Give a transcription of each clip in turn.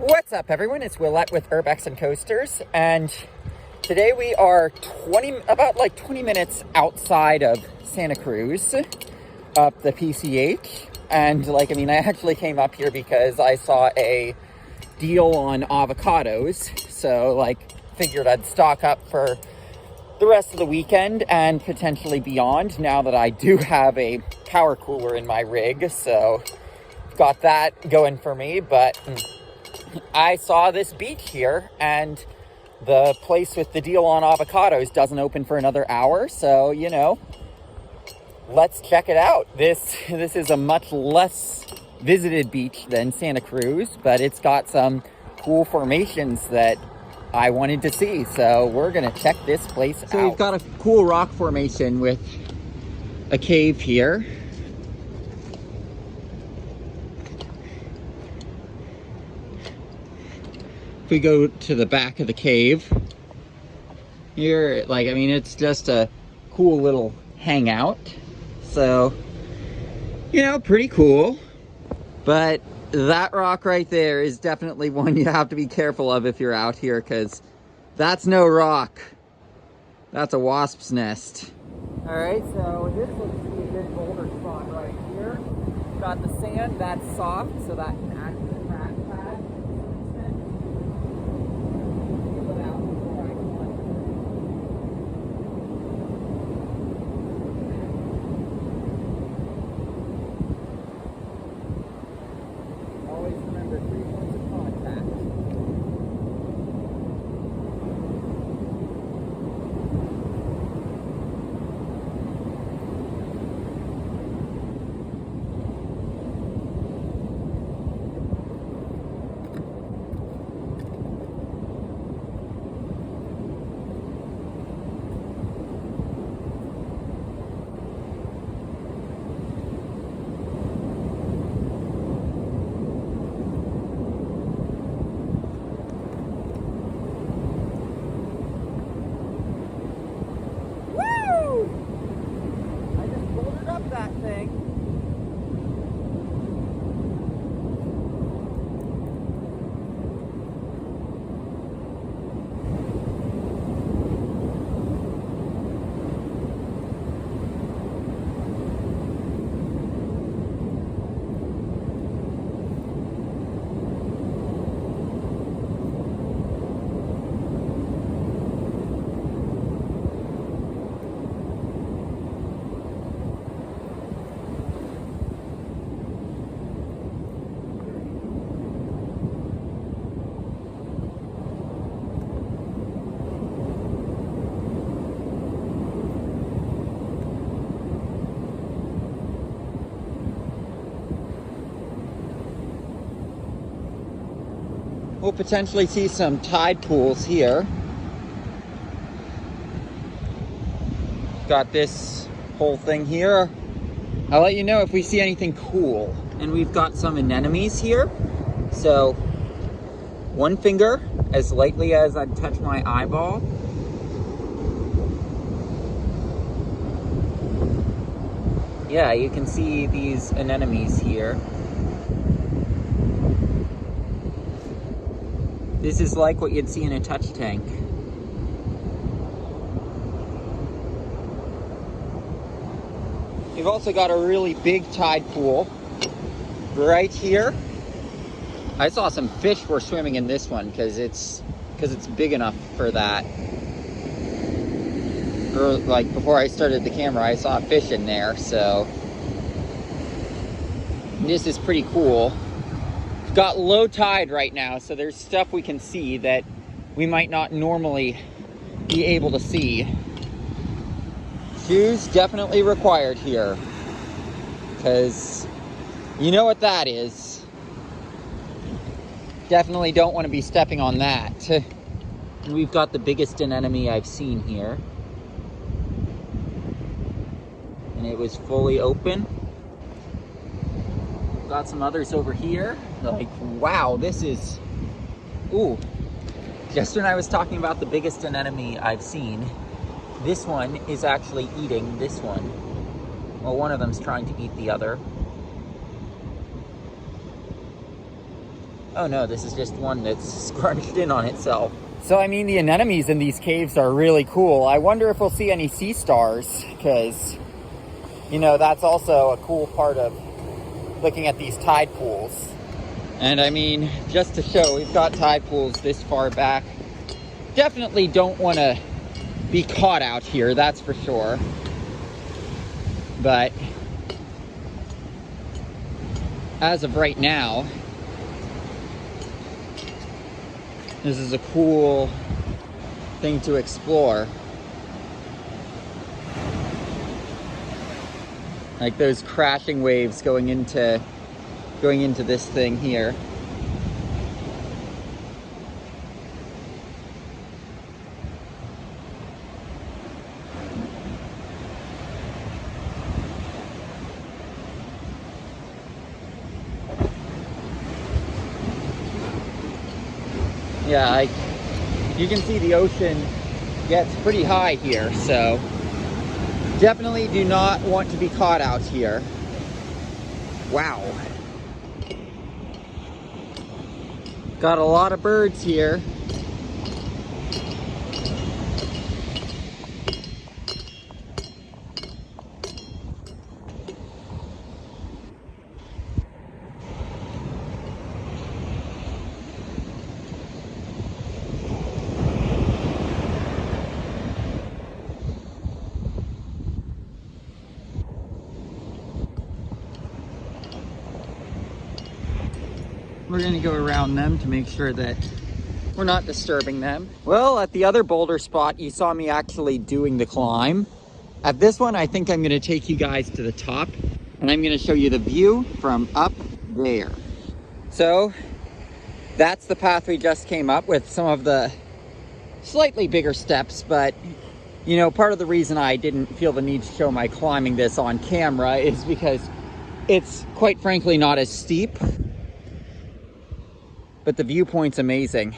What's up, everyone? It's Willette with Urbex and Coasters, and today we are about 20 minutes outside of Santa Cruz, up the PCH. And I actually came up here because I saw a deal on avocados, so figured I'd stock up for the rest of the weekend and potentially beyond, now that I do have a power cooler in my rig. So got that going for me. But I saw this beach here, and the place with the deal on avocados doesn't open for another hour, so let's check it out. This is a much less visited beach than Santa Cruz, but it's got some cool formations that I wanted to see, so we're gonna check this place out. So we've got a cool rock formation with a cave here. If we go to the back of the cave here, it's just a cool little hangout. So, pretty cool. But that rock right there is definitely one you have to be careful of if you're out here, because that's no rock. That's a wasp's nest. All right, so this looks to be a good boulder spot right here. Got the sand that's soft, so that can act as a crash pad. Always remember 3 points of contact. That thing. We'll potentially see some tide pools here. Got this whole thing here. I'll let you know if we see anything cool. And we've got some anemones here. So, one finger, as lightly as I'd touch my eyeball. Yeah, you can see these anemones here. This is like what you'd see in a touch tank. We've also got a really big tide pool right here. I saw some fish were swimming in this one because it's big enough for that. Or before I started the camera, I saw a fish in there, so this is pretty cool. Got low tide right now, so there's stuff we can see that we might not normally be able to see. Shoes definitely required here, because you know what that is. Definitely don't want to be stepping on that. And we've got the biggest anemone I've seen here, and it was fully open. Got some others over here. Wow, this is, ooh. Just when I was talking about the biggest anemone I've seen, this one is actually eating this one. Well, one of them's trying to eat the other. Oh no, this is just one that's scrunched in on itself. So, I mean, the anemones in these caves are really cool. I wonder if we'll see any sea stars, because, you know, that's also a cool part of looking at these tide pools. And I mean, just to show, we've got tide pools this far back. Definitely don't want to be caught out here, that's for sure. But as of right now, this is a cool thing to explore. Like those crashing waves going into this thing here. Yeah, you can see the ocean gets pretty high here, so definitely do not want to be caught out here. Wow. Got a lot of birds here. We're gonna go around them to make sure that we're not disturbing them. Well, at the other boulder spot, you saw me actually doing the climb. At this one, I think I'm gonna take you guys to the top and I'm gonna show you the view from up there. So that's the path we just came up with, some of the slightly bigger steps, but you know, part of the reason I didn't feel the need to show my climbing this on camera is because it's quite frankly not as steep. But the viewpoint's amazing.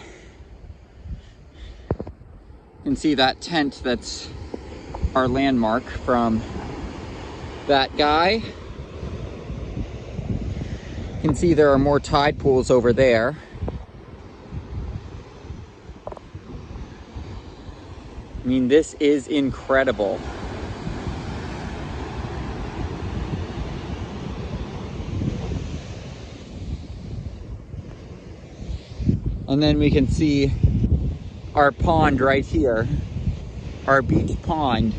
You can see that tent that's our landmark from that guy. You can see there are more tide pools over there. I mean, this is incredible. And then we can see our pond right here, our beach pond.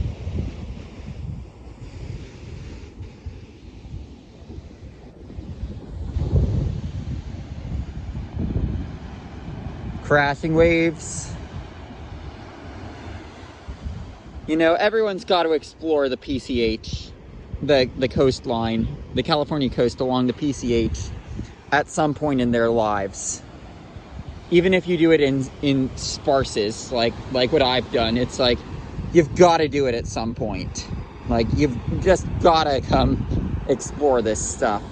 Crashing waves. You know, everyone's got to explore the PCH, the coastline, the California coast along the PCH at some point in their lives. Even if you do it in sparses, like what I've done, it's like, you've got to do it at some point. Like, you've just got to come explore this stuff.